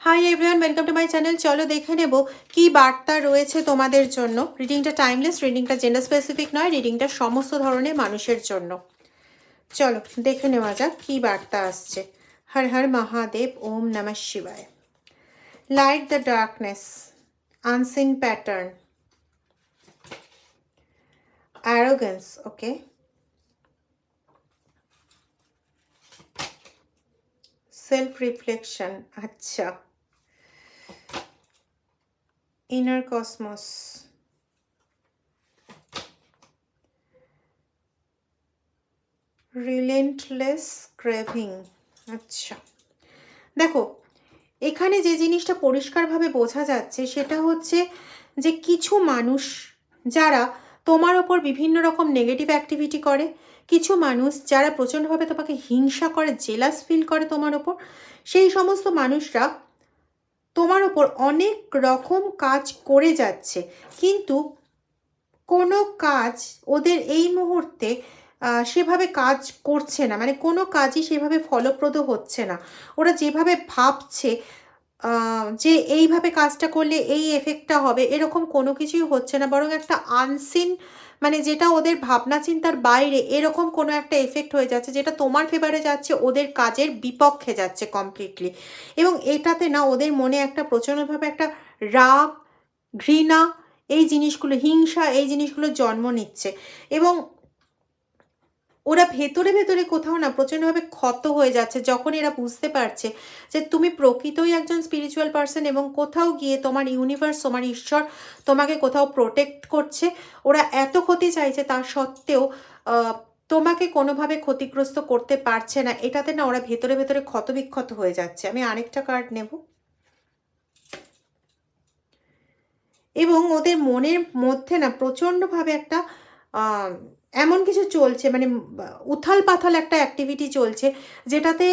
Hi everyone, welcome to my channel. চলো দেখে নেব কি বার্তা রয়েছে তোমাদের জন্য। রিডিংটা টাইমলেস, রিডিংটা জেন্ডার স্পেসিফিক নয়, রিডিংটা সমস্ত ধরনের মানুষের জন্য। চলো দেখে নেওয়া যাক কি বার্তা আসছে। হর হর মহাদেব, ওম নমঃ শিবায়। Light the darkness, unseen pattern, arrogance, okay, self reflection, আচ্ছা, ইনার কসমস, রিলেন্টলেস ক্রেভিং। আচ্ছা দেখো, এখানে যে জিনিসটা পরিষ্কারভাবে বোঝা যাচ্ছে সেটা হচ্ছে যে কিছু মানুষ যারা তোমার ওপর বিভিন্ন রকম নেগেটিভ অ্যাক্টিভিটি করে, কিছু মানুষ যারা প্রচণ্ডভাবে তোমাকে হিংসা করে, জেলাস ফিল করে তোমার ওপর, সেই সমস্ত মানুষরা তোমার ওপর অনেক রকম কাজ করে যাচ্ছে, কিন্তু কোনো কাজ ওদের এই মুহূর্তে সেভাবে কাজ করছে না, মানে কোনো কাজই সেভাবে ফলপ্রদ হচ্ছে না। ওরা যেভাবে ভাবছে যে এইভাবে কাজটা করলে এই এফেক্টটা হবে, এরকম কোনো কিছুই হচ্ছে না, বরং একটা আনসিন, মানে যেটা ওদের ভাবনা চিন্তার বাইরে, এরকম কোনো একটা এফেক্ট হয়ে যাচ্ছে যেটা তোমার ফেভারে যাচ্ছে, ওদের কাজের বিপক্ষে যাচ্ছে কমপ্লিটলি। এবং এটাতে না ওদের মনে একটা প্রচণ্ডভাবে একটা রাগ, ঘৃণা, এই জিনিসগুলো, হিংসা, এই জিনিসগুলো জন্ম নিচ্ছে। এবং ওরা ভেতরে ভেতরে কোথাও না প্রচণ্ডভাবে ক্ষত হয়ে যাচ্ছে যখন এরা বুঝতে পারছে যে তুমি প্রকৃতই একজন স্পিরিচুয়াল পার্সন এবং কোথাও গিয়ে তোমার ইউনিভার্স, তোমার ঈশ্বর তোমাকে কোথাও প্রোটেক্ট করছে। ওরা এত ক্ষতি চাইছে, তার সত্ত্বেও তোমাকে কোনোভাবে ক্ষতিগ্রস্ত করতে পারছে না। এটাতে না ওরা ভেতরে ভেতরে ক্ষতবিক্ষত হয়ে যাচ্ছে। আমি আরেকটা কার্ড নেব। এবং ওদের মনের মধ্যে না প্রচণ্ডভাবে একটা এমন কিছু চলছে, মানে উথাল পাথাল একটা অ্যাক্টিভিটি চলছে, যেটাতে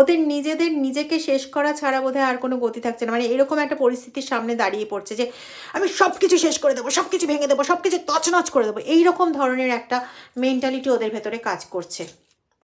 ওদের নিজেকে শেষ করা ছাড়া বোধহয় আর কোনো গতি থাকছে না। মানে এরকম একটা পরিস্থিতির সামনে দাঁড়িয়ে পড়ছে যে আমি সব কিছু শেষ করে দেবো, সব কিছু ভেঙে দেবো, সব কিছু তছনছ করে দেবো, এইরকম ধরনের একটা মেন্টালিটি ওদের ভেতরে কাজ করছে।